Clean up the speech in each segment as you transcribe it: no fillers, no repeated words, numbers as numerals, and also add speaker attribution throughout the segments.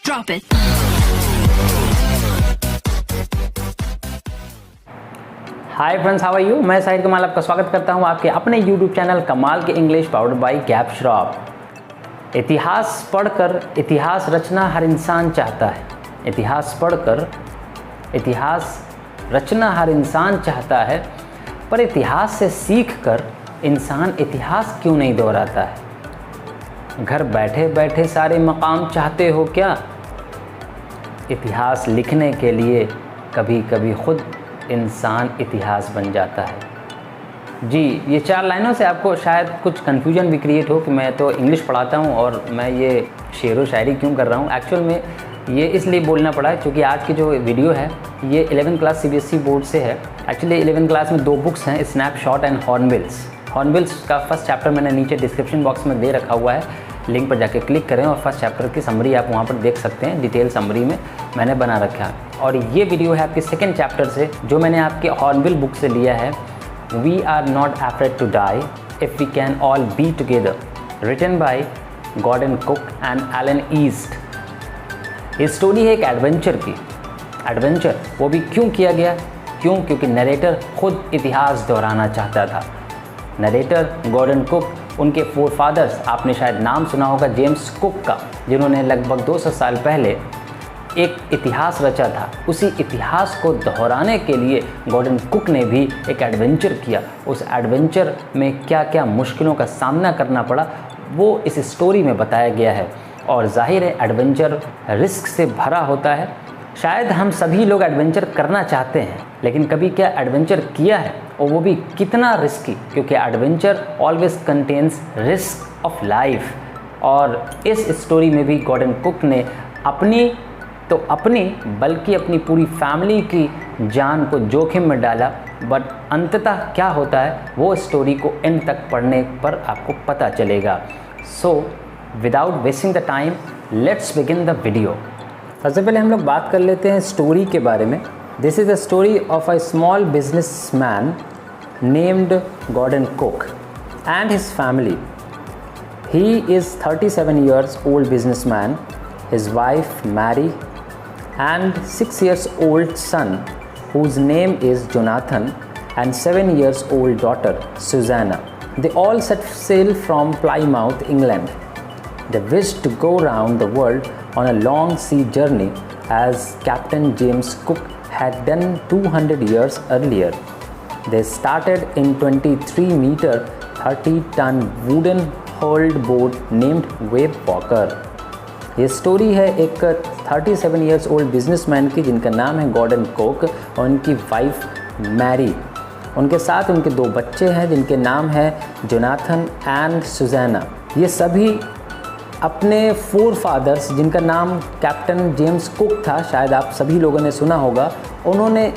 Speaker 1: Drop it.
Speaker 2: Hi friends, how are you? मैं साहिर कमाल आपका स्वागत करता हूं आपके अपने YouTube चैनल कमाल के English powered by gap Shroff. इतिहास पढ़कर इतिहास रचना हर इंसान चाहता है। इतिहास पढ़कर इतिहास रचना हर इंसान चाहता है, पर इतिहास से सीखकर इंसान इतिहास क्यों नहीं दोहराता है? घर बैठे बैठे सारे मकाम चाहते हो क्या? इतिहास लिखने के लिए कभी कभी खुद इंसान इतिहास बन जाता है। जी, ये 4 लाइनों से आपको शायद कुछ कन्फ्यूजन भी क्रिएट हो कि मैं तो इंग्लिश पढ़ाता हूँ और मैं ये शेर व शायरी क्यों कर रहा हूँ। एक्चुअल में ये इसलिए बोलना पड़ा है क्योंकि आज की जो वीडियो है ये 11th क्लास CBSE बोर्ड से है। एक्चुअली 11th क्लास में 2 बुक्स हैं, स्नैपशॉट एंड हॉर्नबिल्स। हॉर्नबिल्स का फर्स्ट चैप्टर मैंने नीचे डिस्क्रिप्शन बॉक्स में दे रखा हुआ है, लिंक पर जाके क्लिक करें और फर्स्ट चैप्टर की समरी आप वहाँ पर देख सकते हैं। डिटेल समरी में मैंने बना रखा है। और ये वीडियो है आपके सेकंड चैप्टर से, जो मैंने आपके हॉर्नबिल बुक से लिया है। We are not afraid to die if we can all be together, written by Gordon Cook and Alan East. ये स्टोरी है एक एडवेंचर की। एडवेंचर वो भी क्यों किया गया? क्योंकि नरेटर खुद इतिहास दोहराना चाहता था। नरेटर गॉर्डन कुक, उनके फोरफादर्स, आपने शायद नाम सुना होगा जेम्स कुक का, जिन्होंने लगभग 200 साल पहले एक इतिहास रचा था। उसी इतिहास को दोहराने के लिए गॉर्डन कुक ने भी एक एडवेंचर किया। उस एडवेंचर में क्या क्या मुश्किलों का सामना करना पड़ा वो इस स्टोरी में बताया गया है। और जाहिर है एडवेंचर रिस्क से भरा होता है। शायद हम सभी लोग एडवेंचर करना चाहते हैं, लेकिन कभी क्या एडवेंचर किया है, और वो भी कितना रिस्की? क्योंकि adventure always contains risk of life. और इस स्टोरी में भी गॉर्डन कुक ने अपनी बल्कि अपनी पूरी फैमिली की जान को जोखिम में डाला। बट अंततः क्या होता है वो स्टोरी को एंड तक पढ़ने पर आपको पता चलेगा। So without wasting the time, let's begin the video. सबसे पहले हम लोग बात कर लेते हैं स्टोरी के बारे में। This is the story of a small businessman named Gordon Cook and his family. He is 37 years old businessman, his wife Mary and 6 years old son whose name is Jonathan and 7 years old daughter Susanna. They all set sail from Plymouth, England. They wished to go round the world on a long sea journey as Captain James Cook had done 200 years earlier. They started in 23-meter 30-ton wooden hulled boat named Wave Walker. ये story है एक 37 years old businessman की, जिनका नाम है Gordon cook, और उनकी wife Mary. उनके साथ उनके 2 बच्चे हैं जिनके नाम है जोनाथन एंड सुजैना। ये सभी अपने फोरफादर्स, जिनका नाम कैप्टन जेम्स कुक था, शायद आप सभी लोगों ने सुना होगा, उन्होंने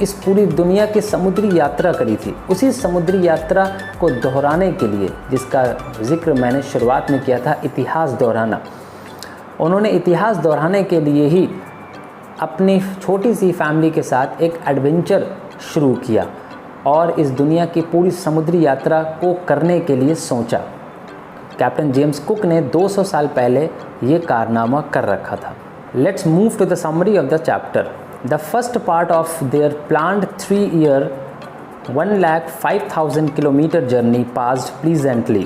Speaker 2: इस पूरी दुनिया की समुद्री यात्रा करी थी। उसी समुद्री यात्रा को दोहराने के लिए, जिसका जिक्र मैंने शुरुआत में किया था, इतिहास दोहराना, उन्होंने इतिहास दोहराने के लिए ही अपनी छोटी सी फैमिली के साथ एक एडवेंचर शुरू किया और इस दुनिया की पूरी समुद्री यात्रा को करने के लिए सोचा। कैप्टन जेम्स कुक ने 200 साल पहले ये कारनामा कर रखा था। Let's move to the summary of the chapter. The first part of their planned 3-year 105,000 kilometer journey passed pleasantly.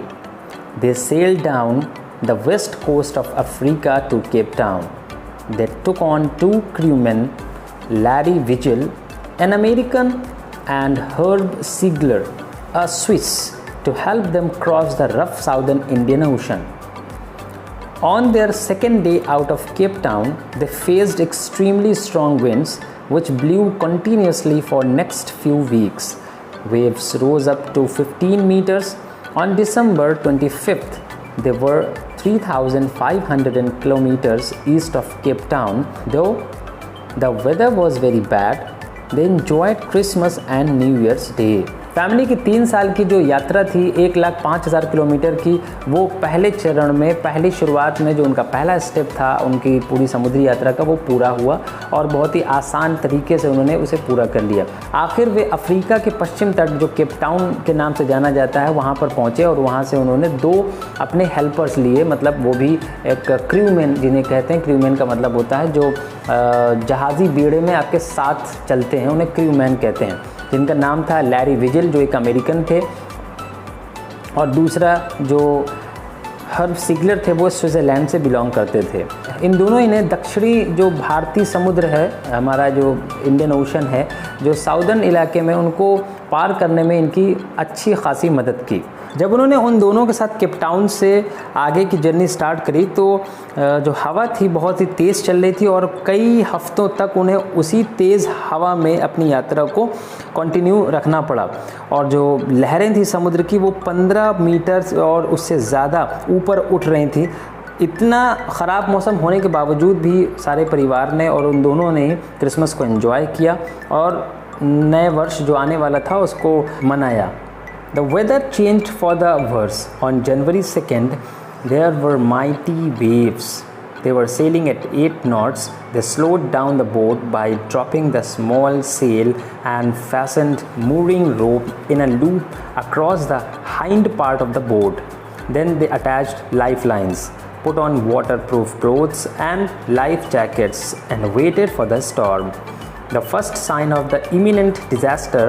Speaker 2: They sailed down the west coast of Africa to Cape Town. They took on 2 crewmen, Larry Vigil, an American, and Herb Ziegler, a Swiss, to help them cross the rough southern Indian Ocean. On their second day out of Cape Town, they faced extremely strong winds which blew continuously for next few weeks. Waves rose up to 15 meters. On December 25th, they were 3,500 kilometers east of Cape Town. Though the weather was very bad, they enjoyed Christmas and New Year's Day. Family की 3 साल की जो यात्रा थी 1,05,000 kilometre की, वो पहले चरण में, पहली शुरुआत में जो उनका पहला स्टेप था उनकी पूरी समुद्री यात्रा का, वो पूरा हुआ और बहुत ही आसान तरीके से उन्होंने उसे पूरा कर लिया। आखिर वे अफ्रीका के पश्चिम तट जो केप टाउन के नाम से जाना जाता है वहाँ पर पहुँचे और वहाँ से उन्होंने 2 अपने हेल्पर्स लिए, मतलब वो भी एक क्रूमैन जिन्हें कहते हैं। क्रूमैन का मतलब होता है जो जहाज़ी बेड़े में आपके साथ चलते हैं, उन्हें क्रूमैन कहते हैं, जिनका नाम था लैरी विजिल जो एक अमेरिकन थे, और दूसरा जो हर्ब सिगलर थे वो स्विट्ज़रलैंड से बिलोंग करते थे। इन दोनों ही ने दक्षिणी जो भारतीय समुद्र है, हमारा जो इंडियन ओशन है, जो साउदर्न इलाके में, उनको पार करने में इनकी अच्छी खासी मदद की। जब उन्होंने उन दोनों के साथ केप टाउन से आगे की जर्नी स्टार्ट करी तो जो हवा थी बहुत ही तेज़ चल रही थी और कई हफ्तों तक उन्हें उसी तेज़ हवा में अपनी यात्रा को कंटिन्यू रखना पड़ा। और जो लहरें थी समुद्र की वो 15 मीटर और उससे ज़्यादा ऊपर उठ रही थी। इतना ख़राब मौसम होने के बावजूद भी सारे परिवार ने और उन दोनों ने क्रिसमस को एंजॉय किया और नए वर्ष जो आने वाला था उसको मनाया। The weather changed for the worse. On January 2nd, there were mighty waves. They were sailing at 8 knots. They slowed down the boat by dropping the small sail and fastened mooring rope in a loop across the hind part of the boat. Then they attached lifelines, put on waterproof clothes and life jackets and waited for the storm. The first sign of the imminent disaster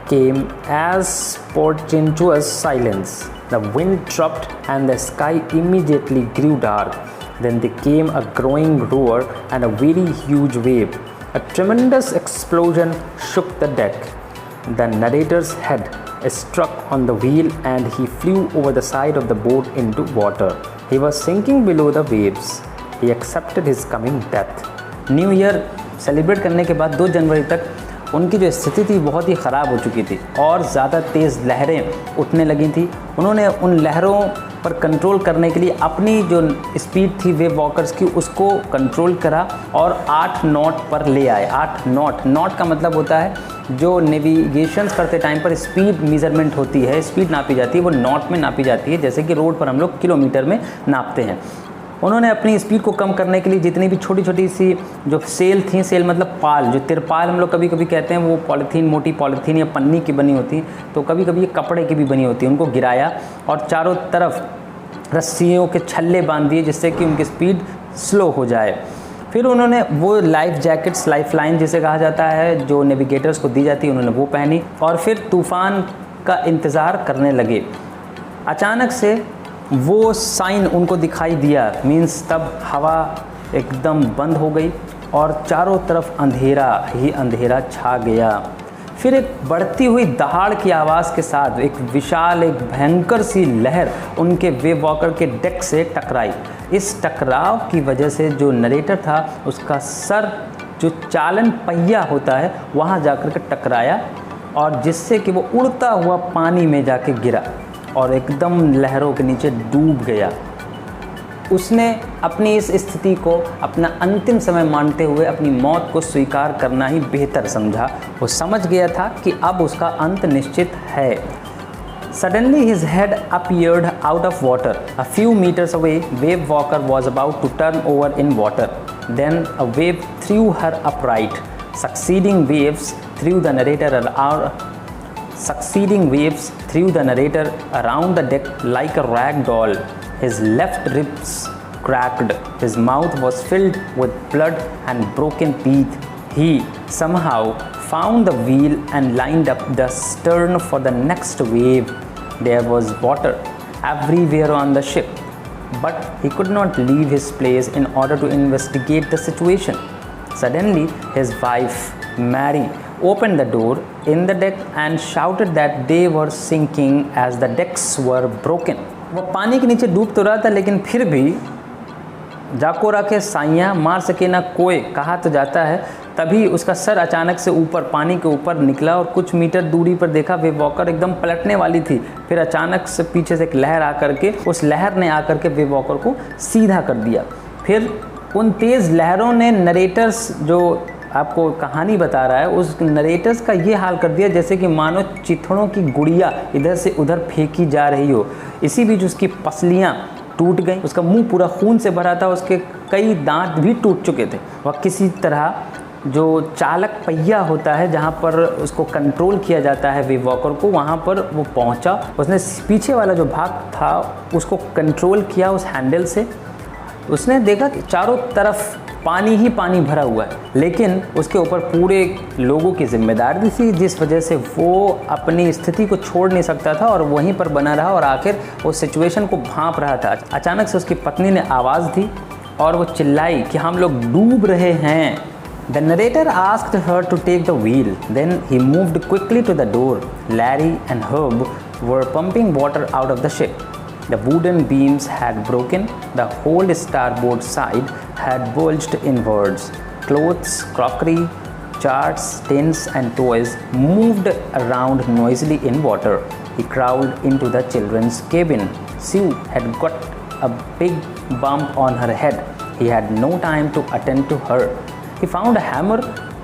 Speaker 2: came as portentous silence. The wind dropped and the sky immediately grew dark. Then there came a growing roar and a very huge wave. A tremendous explosion shook the deck. The narrator's head struck on the wheel and he flew over the side of the boat into water. He was sinking below the waves. He accepted his coming death. New year celebrate करने के बाद 2 जनवरी तक उनकी जो स्थिति थी बहुत ही ख़राब हो चुकी थी और ज़्यादा तेज़ लहरें उठने लगी थी। उन्होंने उन लहरों पर कंट्रोल करने के लिए अपनी जो स्पीड थी वेव वॉकर्स की उसको कंट्रोल करा और 8 नॉट पर ले आए। 8 नॉट का मतलब होता है जो नेविगेशंस करते टाइम पर स्पीड मेज़रमेंट होती है, स्पीड नापी जाती है, वो नॉट में नापी जाती है, जैसे कि रोड पर हम लोग किलोमीटर में नापते हैं। उन्होंने अपनी स्पीड को कम करने के लिए जितनी भी छोटी छोटी सी जो सेल थी, सेल मतलब पाल, जो तिरपाल हम लोग कभी कभी कहते हैं, वो पॉलीथीन, मोटी पॉलीथीन या पन्नी की बनी होती, तो कभी कभी ये कपड़े की भी बनी होती है, उनको गिराया और चारों तरफ रस्सियों के छल्ले बांध दिए जिससे कि उनकी स्पीड स्लो हो जाए। फिर उन्होंने वो लाइफ जैकेट्स, लाइफ लाइन जिसे कहा जाता है, जो नेविगेटर्स को दी जाती है, उन्होंने वो पहनी और फिर तूफ़ान का इंतज़ार करने लगे। अचानक से वो साइन उनको दिखाई दिया, मीन्स तब हवा एकदम बंद हो गई और चारों तरफ अंधेरा ही अंधेरा छा गया। फिर एक बढ़ती हुई दहाड़ की आवाज़ के साथ एक विशाल, एक भयंकर सी लहर उनके वेव वॉकर के डेक से टकराई। इस टकराव की वजह से जो नरेटर था उसका सर, जो चालन पहिया होता है, वहाँ जाकर के टकराया और जिससे कि वो उड़ता हुआ पानी में जाके गिरा और एकदम लहरों के नीचे डूब गया। उसने अपनी इस स्थिति को अपना अंतिम समय मानते हुए अपनी मौत को स्वीकार करना ही बेहतर समझा। वो समझ गया था कि अब उसका अंत निश्चित है। Suddenly his head appeared out of water. A few meters away, wave walker was about to turn over in water. Then a wave threw her upright. Succeeding waves threw the narrator around the deck like a rag doll. His left ribs cracked. His mouth was filled with blood and broken teeth. He somehow found the wheel and lined up the stern for the next wave. There was water everywhere on the ship, but he could not leave his place in order to investigate the situation. Suddenly, his wife, Mary, opened the door in the deck and shouted that they were sinking as the decks were broken. वो पानी के नीचे डूब तो रहा था, लेकिन फिर भी जाको रखे साइयाँ मार सके ना कोई, कहा तो जाता है। तभी उसका सर अचानक से ऊपर, पानी के ऊपर निकला और कुछ मीटर दूरी पर देखा वेव वॉकर एकदम पलटने वाली थी। फिर अचानक से पीछे से एक लहर आकर के, उस लहर ने आकर के वेव वॉकर को सीधा कर दिया। फिर उन तेज़ लहरों ने नरेटर्स जो आपको कहानी बता रहा है, उस नरेटर्स का ये हाल कर दिया जैसे कि मानो चिथड़ों की गुड़िया इधर से उधर फेंकी जा रही हो। इसी बीच उसकी पसलियाँ टूट गई, उसका मुंह पूरा खून से भरा था, उसके कई दांत भी टूट चुके थे। वह किसी तरह जो चालक पहिया होता है जहाँ पर उसको कंट्रोल किया जाता है वेव वॉकर को, वहाँ पर वो पहुँचा। उसने पीछे वाला जो भाग था उसको कंट्रोल किया उस हैंडल से। उसने देखा कि चारों तरफ पानी ही पानी भरा हुआ है, लेकिन उसके ऊपर पूरे लोगों की जिम्मेदारी थी, जिस वजह से वो अपनी स्थिति को छोड़ नहीं सकता था और वहीं पर बना रहा और आखिर उस सिचुएशन को भांप रहा था। अचानक से उसकी पत्नी ने आवाज़ दी और वो चिल्लाई कि हम लोग डूब रहे हैं। The narrator asked her to take the wheel. Then he moved quickly to the door. Larry and Herb were pumping water out of the ship. The wooden beams had broken. The whole starboard side had bulged inwards. Clothes, crockery, charts, tins and toys moved around noisily in water. He crawled into the children's cabin. Sue had got a big bump on her head. He had no time to attend to her. He found a hammer,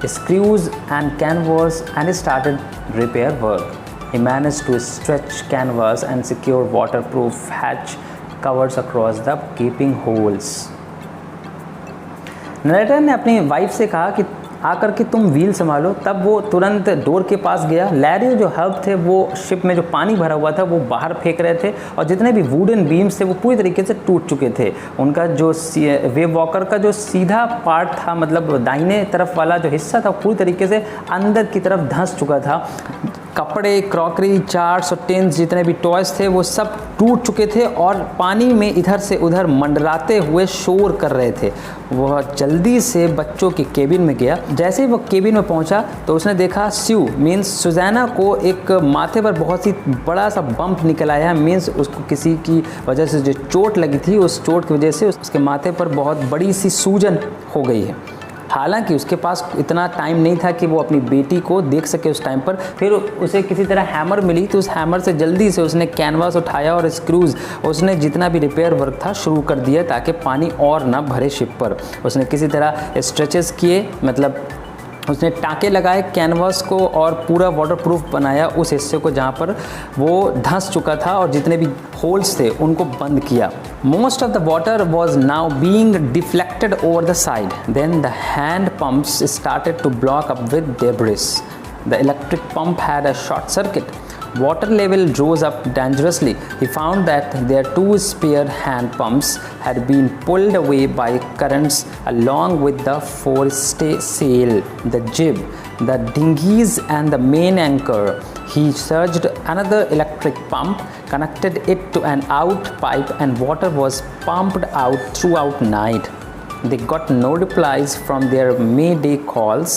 Speaker 2: screws and canvas and started repair work. He managed to stretch canvas and secure waterproof hatch covers across the gaping holes. Narrator ने अपनी wife से कहा कि आकर के तुम wheel संभालो। तब वो तुरंत डोर के पास गया। लैरी जो हर्ब थे वो शिप में जो पानी भरा हुआ था वो बाहर फेंक रहे थे और जितने भी वुडन बीम्स थे वो पूरी तरीके से टूट चुके थे। उनका जो वेव वॉकर का जो सीधा पार्ट था, मतलब दाहिने तरफ वाला जो हिस्सा था, पूरी तरीके से अंदर की तरफ धंस चुका था। कपड़े, क्रॉकरी, चार्ट्स और टिन्स, जितने भी टॉयज थे वो सब टूट चुके थे और पानी में इधर से उधर मंडराते हुए शोर कर रहे थे। वह जल्दी से बच्चों के केबिन में गया। जैसे ही वो केबिन में पहुंचा तो उसने देखा स्यू मीन्स सुजैना को एक माथे पर बहुत ही बड़ा सा बम्प निकल आया। मीन्स उसको किसी की वजह से जो चोट लगी थी, उस चोट की वजह से उसके माथे पर बहुत बड़ी सी सूजन हो गई है। हालांकि उसके पास इतना टाइम नहीं था कि वो अपनी बेटी को देख सके उस टाइम पर। फिर उसे किसी तरह हैमर मिली तो उस हैमर से जल्दी से उसने कैनवास उठाया और स्क्रूज, उसने जितना भी रिपेयर वर्क था शुरू कर दिया ताकि पानी और ना भरे शिप पर। उसने किसी तरह स्ट्रेचेस किए, मतलब उसने टाँके लगाए कैनवास को और पूरा वाटरप्रूफ बनाया उस हिस्से को जहाँ पर वो धंस चुका था और जितने भी होल्स थे उनको बंद किया। Most of the water was now being deflected over the side. Then the hand pumps started to block up with debris. The electric pump had a short circuit. Water level rose up dangerously. He found that their two spare hand pumps had been pulled away by currents along with the foresail, the jib, the dinghies and the main anchor. He surged another electric pump, connected it to an out pipe and water was pumped out throughout night. They got no replies from their mayday calls.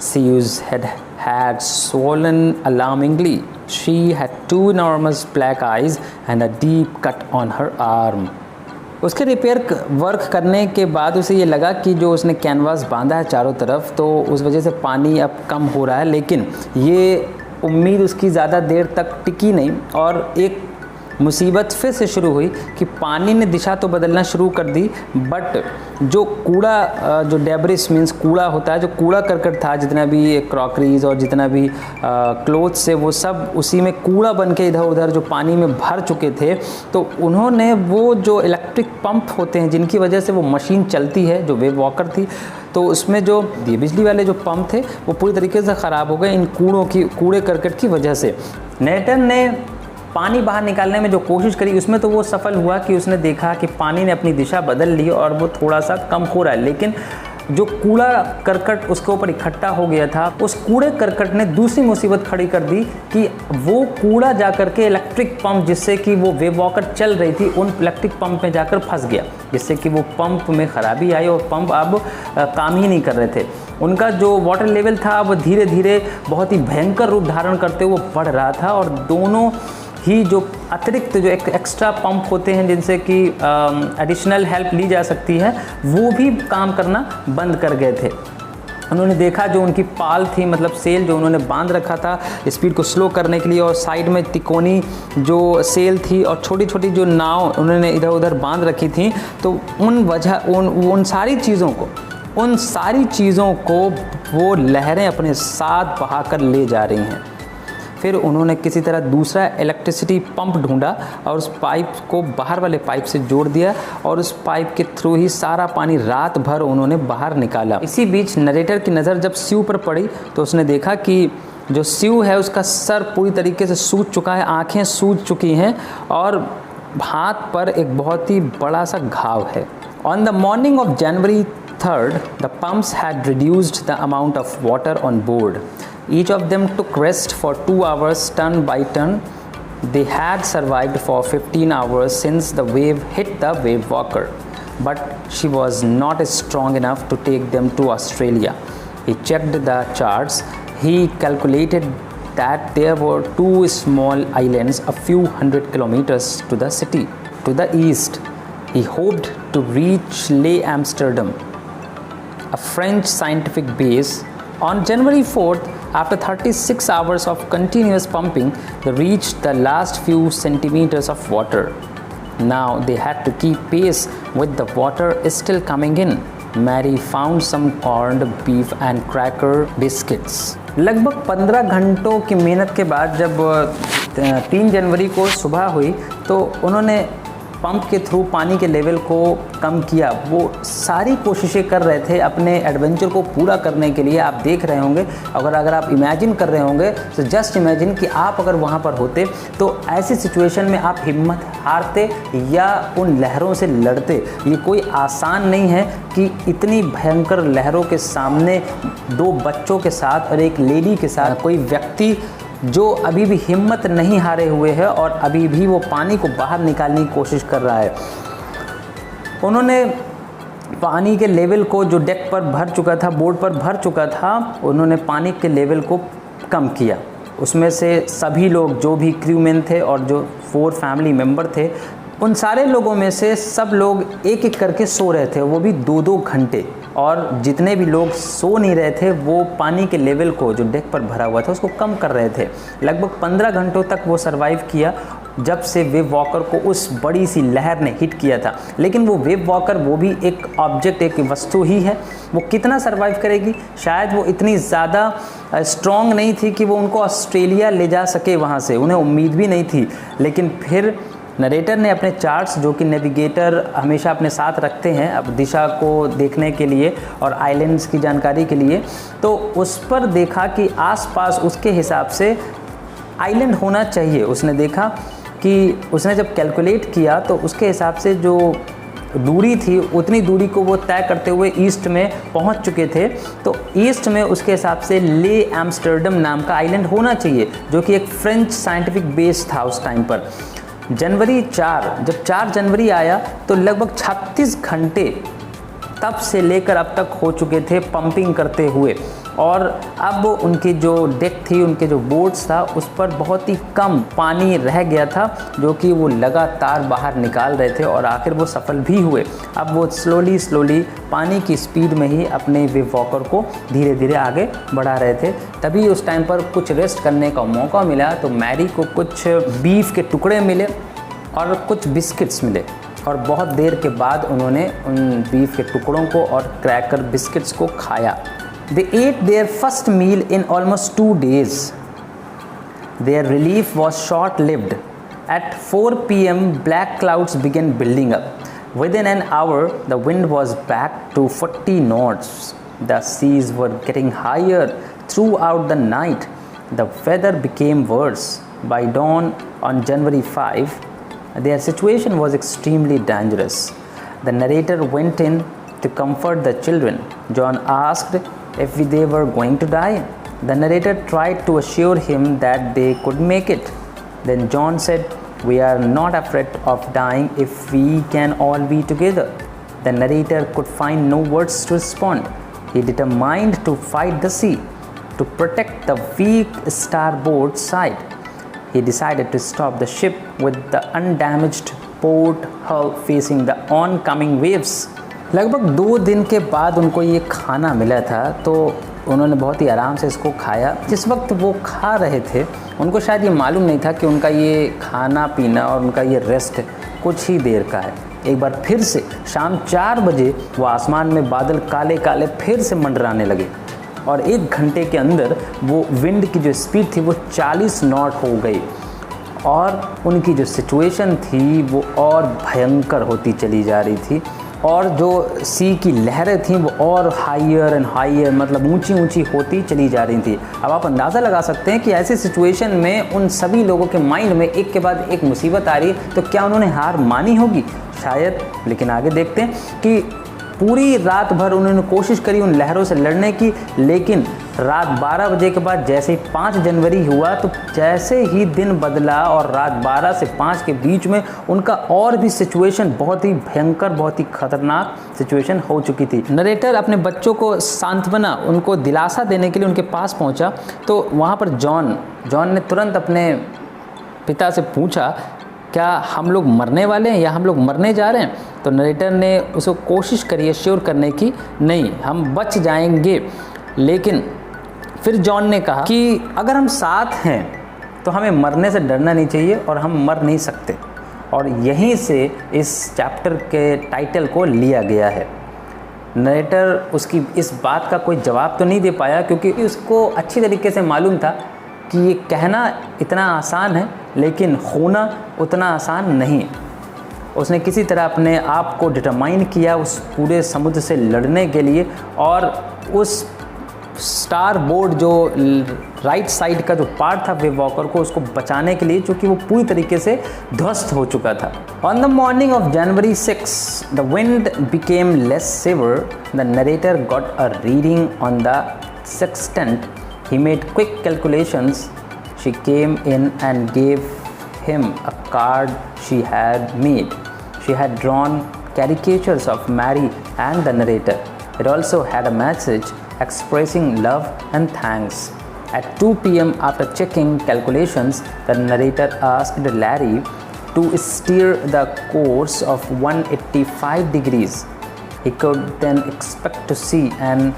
Speaker 2: Sue's head had swollen alarmingly. She had two enormous black eyes and a deep cut on her arm. उसके repair work करने के बाद उसे ये लगा कि जो उसने कैनवास बांधा है चारों तरफ, तो उस वजह से पानी अब कम हो रहा है, लेकिन ये उम्मीद उसकी ज़्यादा देर तक टिकी नहीं और एक मुसीबत फिर से शुरू हुई कि पानी ने दिशा तो बदलना शुरू कर दी, बट जो कूड़ा, जो डेब्रिस मीन्स कूड़ा होता है, जो कूड़ा करकट था, जितना भी क्रॉकरीज और जितना भी क्लोथ्स है वो सब उसी में कूड़ा बन के इधर उधर जो पानी में भर चुके थे। तो उन्होंने वो जो इलेक्ट्रिक पंप होते हैं जिनकी वजह से वो मशीन चलती है, जो वेव वॉकर थी, तो उसमें जो बिजली वाले जो पंप थे वो पूरी तरीके से ख़राब हो गए इन कूड़े करकट की वजह से। नेटन ने पानी बाहर निकालने में जो कोशिश करी उसमें तो वो सफल हुआ कि उसने देखा कि पानी ने अपनी दिशा बदल ली और वो थोड़ा सा कम हो रहा है, लेकिन जो कूड़ा करकट उसके ऊपर इकट्ठा हो गया था, उस कूड़े करकट ने दूसरी मुसीबत खड़ी कर दी कि वो कूड़ा जाकर के इलेक्ट्रिक पंप, जिससे कि वो वेव वॉकर चल रही थी, उन इलेक्ट्रिक पंप में जाकर फंस गया, जिससे कि वो पंप में ख़राबी आई और पंप अब काम ही नहीं कर रहे थे। उनका जो वाटर लेवल था वो धीरे धीरे बहुत ही भयंकर रूप धारण करते हुए बढ़ रहा था और दोनों ही जो अतिरिक्त जो एक्स्ट्रा पंप होते हैं जिनसे कि एडिशनल हेल्प ली जा सकती है, वो भी काम करना बंद कर गए थे। उन्होंने देखा जो उनकी पाल थी, मतलब सेल जो उन्होंने बांध रखा था स्पीड को स्लो करने के लिए, और साइड में तिकोनी जो सेल थी और छोटी छोटी जो नाव उन्होंने इधर उधर बांध रखी थी, तो उन सारी चीज़ों को उन सारी चीज़ों को वो लहरें अपने साथ बहाकर ले जा रही हैं। फिर उन्होंने किसी तरह दूसरा इलेक्ट्रिसिटी पंप ढूंढा और उस पाइप को बाहर वाले पाइप से जोड़ दिया और उस पाइप के थ्रू ही सारा पानी रात भर उन्होंने बाहर निकाला। इसी बीच नरेटर की नज़र जब स्यू पर पड़ी तो उसने देखा कि जो स्यू है उसका सर पूरी तरीके से सूज चुका है, आँखें सूज चुकी हैं और हाथ पर एक बहुत ही बड़ा सा घाव है। On the morning of January 3rd, the pumps had reduced the amount of water on board. Each of them took rest for 2 hours turn by turn. They had survived for 15 hours since the wave hit the wave walker, but she was not strong enough to take them to Australia. He checked the charts. He calculated that there were 2 small islands a few hundred kilometers to the city. To the east, he hoped to reach Les Amsterdam, a French scientific base. On January 4th, after 36 hours of continuous pumping, they reached the last few centimeters of water. Now they had to keep pace with the water still coming in. Mary found some corned beef and cracker biscuits. लगभग 15 घंटों की मेहनत के बाद जब 3 जनवरी को सुबह हुई तो उन्होंने पंप के थ्रू पानी के लेवल को कम किया। वो सारी कोशिशें कर रहे थे अपने एडवेंचर को पूरा करने के लिए। आप देख रहे होंगे, अगर आप इमेजिन कर रहे होंगे तो जस्ट इमेजिन कि आप अगर वहाँ पर होते तो ऐसी सिचुएशन में आप हिम्मत हारते या उन लहरों से लड़ते। ये कोई आसान नहीं है कि इतनी भयंकर लहरों के सामने 2 बच्चों के साथ और एक लेडी के साथ कोई व्यक्ति जो अभी भी हिम्मत नहीं हारे हुए है और अभी भी वो पानी को बाहर निकालने की कोशिश कर रहा है। उन्होंने पानी के लेवल को जो डेक पर भर चुका था, बोर्ड पर भर चुका था, उन्होंने पानी के लेवल को कम किया। उसमें से सभी लोग जो भी क्रूमैन थे और जो 4 फैमिली मेम्बर थे, उन सारे लोगों में से सब लोग एक एक करके सो रहे थे, वो भी 2-2 घंटे। और जितने भी लोग सो नहीं रहे थे वो पानी के लेवल को जो डेक पर भरा हुआ था उसको कम कर रहे थे। लगभग 15 घंटों तक वो सरवाइव किया जब से वेव वॉकर को उस बड़ी सी लहर ने हिट किया था। लेकिन वो वेव वॉकर वो भी एक ऑब्जेक्ट, एक वस्तु ही है। वो कितना सरवाइव करेगी? शायद वो इतनी ज़्यादा स्ट्रॉन्ग नहीं थी कि वो उनको ऑस्ट्रेलिया ले जा सके वहाँ से, उन्हें उम्मीद भी नहीं थी। लेकिन फिर नरेटर ने अपने चार्ट्स, जो कि नेविगेटर हमेशा अपने साथ रखते हैं अब दिशा को देखने के लिए और आइलैंड्स की जानकारी के लिए, तो उस पर देखा कि आसपास उसके हिसाब से आइलैंड होना चाहिए। उसने देखा कि उसने जब कैलकुलेट किया तो उसके हिसाब से जो दूरी थी उतनी दूरी को वो तय करते हुए ईस्ट में पहुंच चुके थे। तो ईस्ट में उसके हिसाब से ले एम्स्टर्डम नाम का आइलैंड होना चाहिए, जो कि एक फ्रेंच साइंटिफिक बेस था उस टाइम पर। जनवरी 4, जब 4 जनवरी आया तो लगभग 36 घंटे तब से लेकर अब तक हो चुके थे पंपिंग करते हुए। और अब उनकी जो डेक थी, उनके जो बोट्स था, उस पर बहुत ही कम पानी रह गया था, जो कि वो लगातार बाहर निकाल रहे थे और आखिर वो सफल भी हुए। अब वो स्लोली पानी की स्पीड में ही अपने वेव वॉकर को धीरे धीरे आगे बढ़ा रहे थे। तभी उस टाइम पर कुछ रेस्ट करने का मौका मिला तो मैरी को कुछ बीफ के टुकड़े मिले और कुछ बिस्किट्स मिले और बहुत देर के बाद उन्होंने उन बीफ के टुकड़ों को और क्रैकर बिस्किट्स को खाया। They ate their first meal in almost 2 days. Their relief was short-lived. At 4 p.m., black clouds began building up. Within an hour, the wind was back to 40 knots. The seas were getting higher throughout the night. The weather became worse. By dawn on January 5, their situation was extremely dangerous. The narrator went in to comfort the children. John asked if they were going to die. The narrator tried to assure him that they could make it. Then John said, "We are not afraid of dying if we can all be together." The narrator could find no words to respond. He determined to fight the sea, to protect the weak starboard side. He decided to stop the ship with the undamaged port hull facing the oncoming waves. लगभग 2 दिन के बाद उनको ये खाना मिला था तो उन्होंने बहुत ही आराम से इसको खाया। जिस वक्त वो खा रहे थे उनको शायद ये मालूम नहीं था कि उनका ये खाना पीना और उनका ये रेस्ट कुछ ही देर का है। एक बार फिर से शाम 4 बजे वो आसमान में बादल काले काले फिर से मंडराने लगे और 1 घंटे के अंदर वो विंड की जो स्पीड थी वो 40 नॉट हो गई और उनकी जो सिचुएशन थी वो और भयंकर होती चली जा रही थी और जो सी की लहरें थीं वो और हायर एंड हायर मतलब ऊंची ऊंची होती चली जा रही थी। अब आप अंदाज़ा लगा सकते हैं कि ऐसी सिचुएशन में उन सभी लोगों के माइंड में एक के बाद एक मुसीबत आ रही है, तो क्या उन्होंने हार मानी होगी? शायद। लेकिन आगे देखते हैं कि पूरी रात भर उन्होंने कोशिश करी उन लहरों से लड़ने की, लेकिन रात 12 बजे के बाद जैसे ही 5 जनवरी हुआ तो जैसे ही दिन बदला और रात 12 से 5 के बीच में उनका और भी सिचुएशन बहुत ही भयंकर, बहुत ही खतरनाक सिचुएशन हो चुकी थी। नरेटर अपने बच्चों को सांत्वना, उनको दिलासा देने के लिए उनके पास पहुंचा तो वहाँ पर जॉन ने तुरंत अपने पिता से पूछा, क्या हम लोग मरने वाले हैं या हम लोग मरने जा रहे हैं? तो नरेटर ने उसको कोशिश करी एश्योर करने की, नहीं हम बच जाएंगे। लेकिन फिर जॉन ने कहा कि अगर हम साथ हैं तो हमें मरने से डरना नहीं चाहिए और हम मर नहीं सकते। और यहीं से इस चैप्टर के टाइटल को लिया गया है। नरेटर उसकी इस बात का कोई जवाब तो नहीं दे पाया क्योंकि उसको अच्छी तरीके से मालूम था कि ये कहना इतना आसान है लेकिन होना उतना आसान नहीं। उसने किसी तरह अपने आप को डिटरमाइन किया उस पूरे समुद्र से लड़ने के लिए और उस स्टार बोर्ड जो राइट साइड का जो पार्ट था वेव वॉकर को उसको बचाने के लिए, क्योंकि वो पूरी तरीके से ध्वस्त हो चुका था। On the morning of January 6 the wind became less severe. The narrator got a reading on the sextant. He made quick calculations. She came in and gave him a card she had made. She had drawn caricatures of Mary and the narrator. It also had a message expressing love and thanks. At 2 p.m. after checking calculations, the narrator asked Larry to steer the course of 185 degrees. He could then expect to see an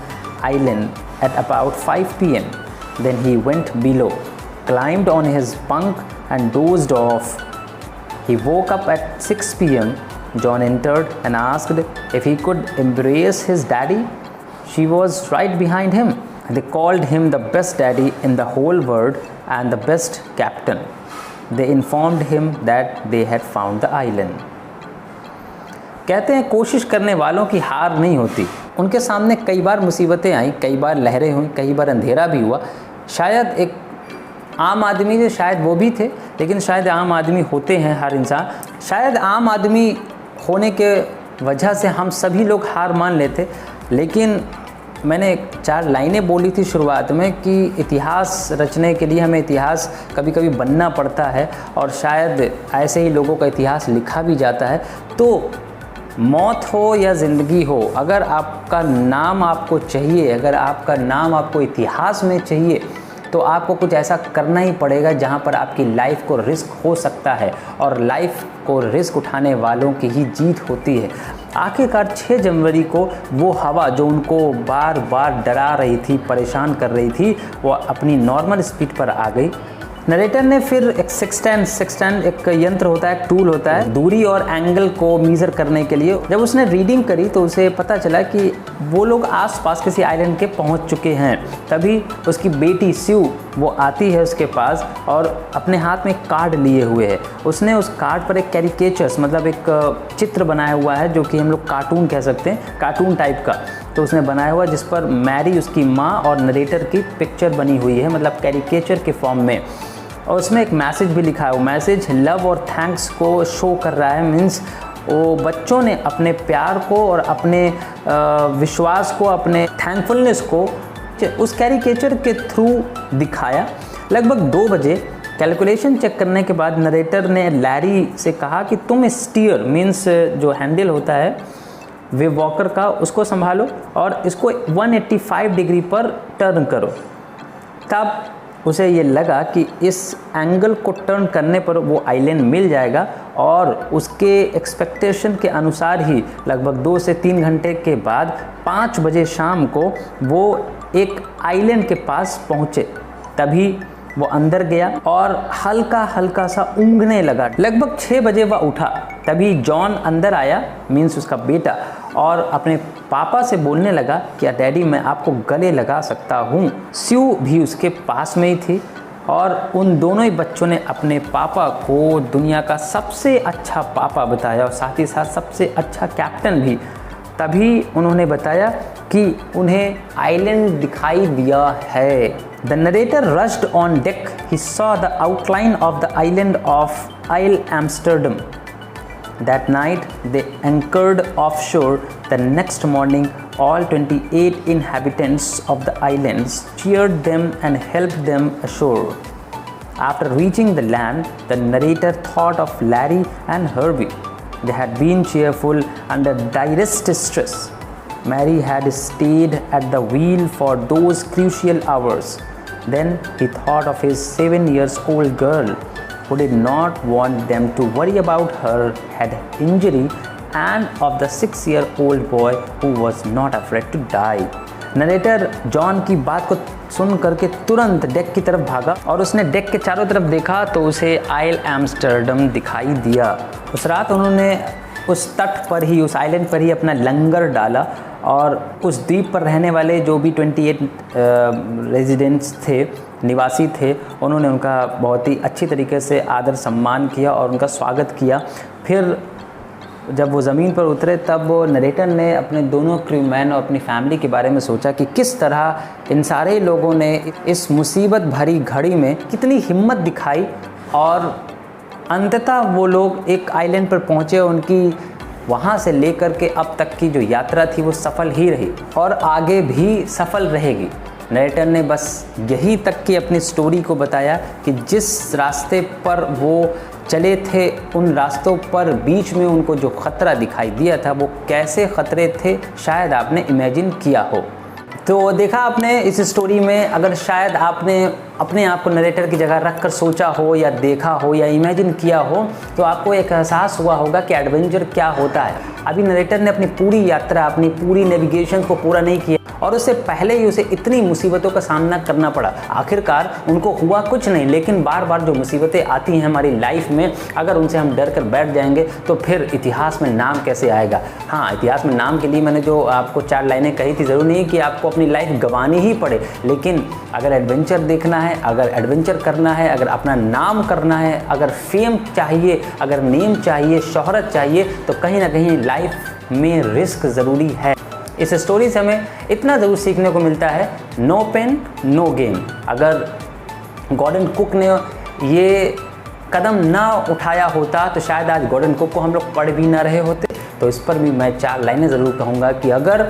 Speaker 2: island at about 5 p.m. Then he went below, climbed on his bunk and dozed off. He woke up at 6 p.m. John entered and asked if he could embrace his daddy. She was right behind him. They called him the best daddy in the whole world and the best captain. They informed him that they had found the island. कहते हैं कोशिश करने वालों की हार नहीं होती। उनके सामने कई बार मुसीबतें आई, कई बार लहरें हुई, कई बार अंधेरा भी हुआ। शायद एक आम आदमी थे, शायद वो भी थे, लेकिन शायद आम आदमी होते हैं हर इंसान। शायद आम आदमी होने के वजह से हम सभी लोग हार मान लेते। लेकिन मैंने 4 लाइनें बोली थी शुरुआत में कि इतिहास रचने के लिए हमें इतिहास कभी कभी बनना पड़ता है और शायद ऐसे ही लोगों का इतिहास लिखा भी जाता है। तो मौत हो या ज़िंदगी हो, अगर आपका नाम आपको चाहिए, अगर आपका नाम आपको इतिहास में चाहिए तो आपको कुछ ऐसा करना ही पड़ेगा जहां पर आपकी लाइफ को रिस्क हो सकता है और लाइफ को रिस्क उठाने वालों की ही जीत होती है। आखिरकार 6 जनवरी को वो हवा जो उनको बार बार डरा रही थी, परेशान कर रही थी, वो अपनी नॉर्मल स्पीड पर आ गई। नरेटर ने फिर एक सेक्सटेंट एक यंत्र होता है, एक टूल होता है दूरी और एंगल को मीज़र करने के लिए। जब उसने रीडिंग करी तो उसे पता चला कि वो लोग आसपास किसी आइलैंड के पहुंच चुके हैं। तभी उसकी बेटी स्यू वो आती है उसके पास और अपने हाथ में एक कार्ड लिए हुए है। उसने उस कार्ड पर एक कैरिकेचर्स मतलब एक चित्र बनाया हुआ है जो कि हम लोग कार्टून कह सकते हैं, कार्टून टाइप का। तो उसने बनाया हुआ जिस पर मैरी उसकी माँ और नरेटर की पिक्चर बनी हुई है, मतलब कैरिकेचर के फॉर्म में। और उसमें एक मैसेज भी लिखा है। वो मैसेज लव और थैंक्स को शो कर रहा है। मीन्स वो बच्चों ने अपने प्यार को और अपने विश्वास को, अपने थैंकफुलनेस को उस कैरिकेचर के थ्रू दिखाया। लगभग 2 बजे कैलकुलेशन चेक करने के बाद नरेटर ने लैरी से कहा कि तुम स्टीयर मीन्स जो हैंडल होता है वेव वॉकर का उसको संभालो और इसको 185 डिग्री पर टर्न करो। तब उसे ये लगा कि इस एंगल को टर्न करने पर वो आइलैंड मिल जाएगा और उसके एक्सपेक्टेशन के अनुसार ही लगभग 2 से 3 घंटे के बाद 5 बजे शाम को वो एक आइलैंड के पास पहुँचे। तभी वो अंदर गया और हल्का हल्का सा ऊँघने लगा। लगभग 6 बजे वह उठा, तभी जॉन अंदर आया, मीन्स उसका बेटा, और अपने पापा से बोलने लगा क्या डैडी मैं आपको गले लगा सकता हूँ। स्यू भी उसके पास में ही थी और उन दोनों ही बच्चों ने अपने पापा को दुनिया का सबसे अच्छा पापा बताया और साथ ही साथ सबसे अच्छा कैप्टन भी। तभी उन्होंने बताया कि उन्हें आइलैंड दिखाई दिया है। The narrator rushed on deck, he saw the outline of the island of Ile Amsterdam. That night they anchored offshore. The next morning all 28 inhabitants of the islands cheered them and helped them ashore. After reaching the land, the narrator thought of Larry and Herbie. They had been cheerful under direst stress. Mary had stayed at the wheel for those crucial hours. Then he thought of his 7-year-old girl who did not want them to worry about her head injury and of the 6-year-old boy who was not afraid to die. Narrator John की बात को सुन करके तुरंत deck की तरफ भागा और उसने डेक के चारों तरफ देखा तो उसे आइल एम्स्टर्डम दिखाई दिया। उस रात उन्होंने उस तट पर ही, उस आइलैंड पर ही अपना लंगर डाला और उस द्वीप पर रहने वाले जो भी 28 रेजिडेंट्स थे, निवासी थे, उन्होंने उनका बहुत ही अच्छी तरीके से आदर सम्मान किया और उनका स्वागत किया। फिर जब वो ज़मीन पर उतरे तब वो नरेटर ने अपने दोनों क्रूमैन और अपनी फैमिली के बारे में सोचा कि किस तरह इन सारे लोगों ने इस मुसीबत भरी घड़ी में कितनी हिम्मत दिखाई और अंततः वो लोग एक आइलैंड पर पहुँचे। उनकी वहाँ से लेकर के अब तक की जो यात्रा थी वो सफल ही रही और आगे भी सफल रहेगी। नरेटर ने बस यही तक की अपनी स्टोरी को बताया कि जिस रास्ते पर वो चले थे उन रास्तों पर बीच में उनको जो ख़तरा दिखाई दिया था वो कैसे ख़तरे थे, शायद आपने इमेजिन किया हो। तो देखा आपने इस स्टोरी में, अगर शायद आपने अपने आप को नरेटर की जगह रख कर सोचा हो या देखा हो या इमेजिन किया हो तो आपको एक एहसास हुआ होगा कि एडवेंचर क्या होता है। अभी नरेटर ने अपनी पूरी यात्रा, अपनी पूरी नेविगेशन को पूरा नहीं किया और उससे पहले ही उसे इतनी मुसीबतों का सामना करना पड़ा। आखिरकार उनको हुआ कुछ नहीं, लेकिन बार बार जो मुसीबतें आती हैं हमारी लाइफ में, अगर उनसे हम डर कर बैठ जाएंगे तो फिर इतिहास में नाम कैसे आएगा। हाँ, इतिहास में नाम के लिए मैंने जो आपको 4 लाइनें कही थी, ज़रूर नहीं कि आपको अपनी लाइफ गंवानी ही पड़े, लेकिन अगर एडवेंचर देखना है, अगर एडवेंचर करना है, अगर अपना नाम करना है, अगर फेम चाहिए, अगर नेम चाहिए, शोहरत चाहिए, तो कहीं ना कहीं लाइफ में रिस्क ज़रूरी है। इस स्टोरी से हमें इतना ज़रूर सीखने को मिलता है, नो पेन नो गेन। अगर गॉर्डन कुक ने ये कदम ना उठाया होता तो शायद आज गॉर्डन कुक को हम लोग पढ़ भी ना रहे होते। तो इस पर भी मैं 4 लाइनें ज़रूर कहूँगा कि अगर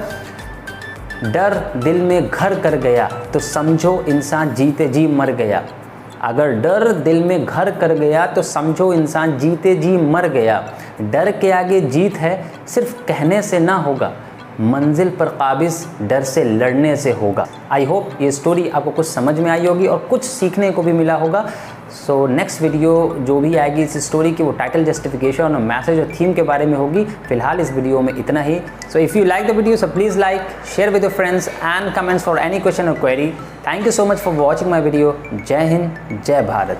Speaker 2: डर दिल में घर कर गया तो समझो इंसान जीते जी मर गया। अगर डर दिल में घर कर गया तो समझो इंसान जीते जी मर गया। डर के आगे जीत है, सिर्फ कहने से ना होगा, मंजिल पर काबिज डर से लड़ने से होगा। आई होप ये स्टोरी आपको कुछ समझ में आई होगी और कुछ सीखने को भी मिला होगा। सो नेक्स्ट वीडियो जो भी आएगी इस स्टोरी की वो टाइटल, जस्टिफिकेशन और मैसेज और थीम के बारे में होगी। फिलहाल इस वीडियो में इतना ही। So if you like the video so please like, share with your friends and comments for any question or query. Thank you so much for watching my video. जय हिंद, जय भारत।